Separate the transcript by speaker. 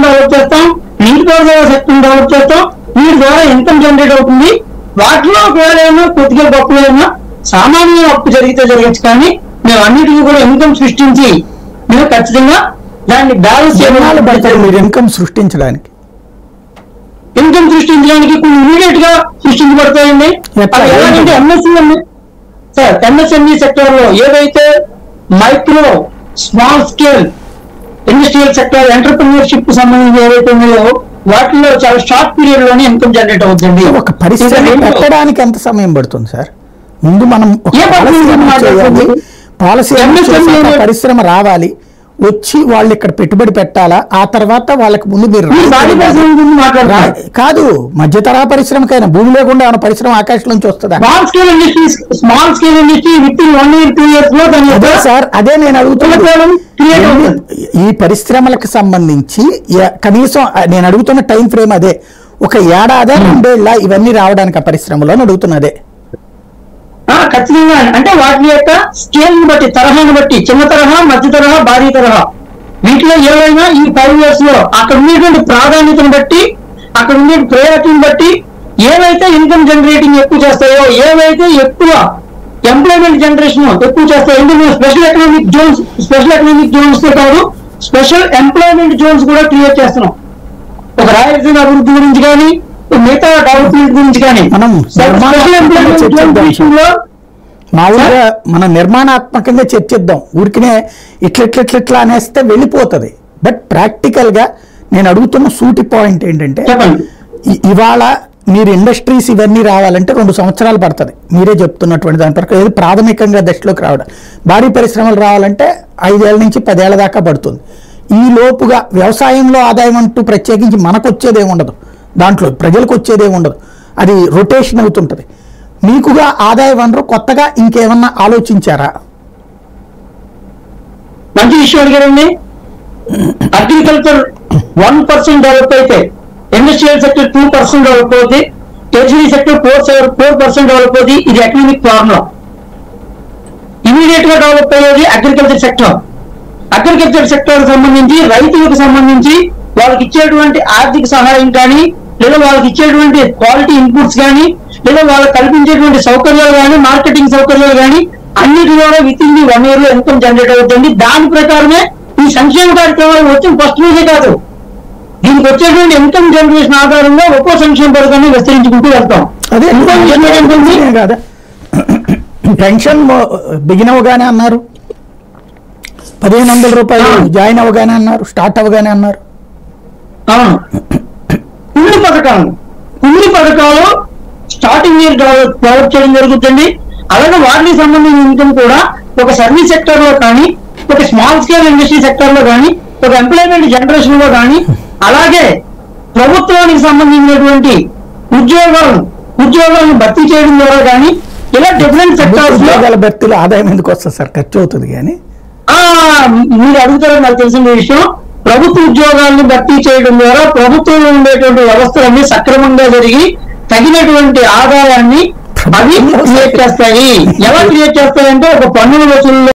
Speaker 1: Develop చేస్తాం, నీటిపారుదల sector develop చేస్తాం, వీటి ద్వారా ఇన్కమ్ జనరేట్ అవుతుంది. వాటిలో ఒకవేళ ఏమో కొద్దిగా గొప్ప ఏమో సామాన్య అప్పు జరిగితే జరగచ్చు, కానీ మేము అన్నిటికీ కూడా ఇన్కమ్ సృష్టించి మేము ఖచ్చితంగా దాన్ని బ్యాలెన్స్
Speaker 2: చేయడం. మీరు ఇన్కమ్ సృష్టించడానికి
Speaker 1: కొన్ని ఇమీడియట్ గా సృష్టించబడతాయండి. ఎలాగంటే ఎంఎస్ఎంఈ సెక్టర్ లో ఏదైతే micro small scale industrial sector entrepreneurship సంబంధించి ఏవైతే ఉన్నాయో వాటిలో చాలా షార్ట్ పీరియడ్ లోనే ఇన్కమ్ జనరేట్ అవుతుంది.
Speaker 2: ఒక పరిశ్రమ పెట్టడానికి ఎంత సమయం పడుతుంది సార్? ముందు మనం పాలసీ పరిశ్రమ రావాలి, వచ్చి వాళ్ళు ఇక్కడ పెట్టుబడి పెట్టాలా, ఆ తర్వాత వాళ్ళకి ముందు మీరు కాదు మధ్య తరహా పరిశ్రమకైనా భూమి లేకుండా ఏమైనా పరిశ్రమ ఆకాశం నుంచి వస్తుందా? సార్ అదే నేను అడుగుతున్నా. ఈ పరిశ్రమలకు సంబంధించి కనీసం నేను అడుగుతున్న టైం ఫ్రేమ్ అదే. ఒక ఏడాది 2 ఏళ్ళ ఇవన్నీ రావడానికి ఆ పరిశ్రమలో అడుగుతున్నదే.
Speaker 1: ఖచ్చితంగా అంటే వాటి యొక్క స్కేల్ ని బట్టి, తరహాను బట్టి, చిన్న తరహా, మధ్య తరహా, భారీ తరహా, వీటిలో ఏవైనా ఈ 5 years లో అక్కడ ఉండేటువంటి ప్రాధాన్యతను బట్టి, అక్కడ ఉండే ప్రయారిటీని బట్టి ఏవైతే ఇన్కమ్ జనరేటింగ్ ఎక్కువ చేస్తాయో, ఏవైతే ఎక్కువ ఎంప్లాయ్మెంట్ జనరేషన్ ఎక్కువ చేస్తాయో, ఎందుకంటే స్పెషల్ ఎకనామిక్ జోన్స్ తో కాదు, స్పెషల్ ఎంప్లాయ్మెంట్ జోన్స్ కూడా క్రియేట్ చేస్తున్నాం. ఒక రాయలసీమ అభివృద్ధి గురించి కానీ, మిగతా డెవలప్మెంట్ గురించి కానీ
Speaker 2: మామూలుగా మనం నిర్మాణాత్మకంగా చర్చిద్దాం. ఊరికినే ఇట్లా అనేస్తే వెళ్ళిపోతుంది. బట్ ప్రాక్టికల్ గా నేను అడుగుతున్న సూటి పాయింట్ ఏంటంటే, ఇవాళ మీరు ఇండస్ట్రీస్ ఇవన్నీ రావాలంటే 2 సంవత్సరాలు పడుతుంది. మీరే చెప్తున్నటువంటి దాని ప్రకారం ఏది ప్రాథమికంగా దశలోకి రావడం. భారీ పరిశ్రమలు రావాలంటే 5 ఏళ్ల నుంచి 10 ఏళ్ల దాకా పడుతుంది. ఈ లోపుగా వ్యవసాయంలో ఆదాయం అంటూ ప్రత్యేకించి మనకు వచ్చేదే ఉండదు, దాంట్లో ప్రజలకు వచ్చేదే ఉండదు, అది రొటేషన్ అవుతుంటది. మీకుగా ఆదాయ వనరు కొత్తగా ఇంకేమన్నా ఆలోచించారా?
Speaker 1: మంచి విషయం అడిగారండి. అగ్రికల్చర్ 1% డెవలప్ అయితే, ఇండస్ట్రియల్ సెక్టర్ 2% డెవలప్ అవుతుంది, టెరిటరీ సెక్టర్ 4% డెవలప్ అవుతుంది. ఇది ఎకనామిక్ ఫార్ములా. ఇమీడియట్ గా డెవలప్ అయ్యేది అగ్రికల్చర్ సెక్టర్. అగ్రికల్చర్ సెక్టర్ సంబంధించి రైతులకు సంబంధించి వాళ్ళకి ఇచ్చేటువంటి ఆర్థిక సహాయం కానీ, లేదా వాళ్ళకి ఇచ్చేటువంటి క్వాలిటీ ఇన్పుట్స్ కానీ, లేదా వాళ్ళకి కల్పించేటువంటి సౌకర్యాలు కానీ, మార్కెటింగ్ సౌకర్యాలు కానీ అన్నిటి ద్వారా విత్ ఇన్ 1 year లో ఇన్కమ్ జనరేట్ అవుతుంది. దాని ప్రకారమే ఈ సంక్షేమ కార్యక్రమాలు వచ్చిన ఫస్ట్ రోజే కాదు, దీనికి వచ్చేటువంటి ఇన్కమ్ జనరేషన్ ఆధారంగా ఒక్కో సంక్షేమ పథకాన్ని విస్తరించుకుంటూ వెళ్తాం.
Speaker 2: అదే ఇన్కమ్ జనరేషన్ కాదా? పెన్షన్ బిగిన్ అవగానే అన్నారు, 1500 రూపాయలు జాయిన్ అవగానే అన్నారు, స్టార్ట్ అవగానే అన్నారు.
Speaker 1: అవును, కొన్ని పథకాలు స్టార్టింగ్ ఇయర్ డెవలప్ చేయడం జరుగుతుంది. అలాగే వాటికి సంబంధించిన ఇన్కమ్ కూడా ఒక సర్వీస్ సెక్టర్ లో కానీ, ఒక స్మాల్ స్కేల్ ఇండస్ట్రీ సెక్టర్ లో కానీ, ఒక ఎంప్లాయ్మెంట్ జనరేషన్ లో కానీ, అలాగే ప్రభుత్వానికి సంబంధించినటువంటి ఉద్యోగాలను భర్తీ చేయడం ద్వారా కానీ, ఇలా డిఫరెంట్ సెక్టర్స్ లో
Speaker 2: భర్తీలో ఆదాయం ఎందుకు వస్తుంది సార్? ఖర్చు అవుతుంది కానీ
Speaker 1: మీరు అడుగుతారని నాకు తెలిసిన విషయం. ప్రభుత్వ ఉద్యోగాలను భర్తీ చేయడం ద్వారా ప్రభుత్వంలో ఉండేటువంటి వ్యవస్థలన్నీ సక్రమంగా జరిగి తగినటువంటి ఆదాయాన్ని అవి క్రియేట్ చేస్తాయి. ఎలా క్రియేట్ చేస్తాయంటే, ఒక పన్నుల వసూలు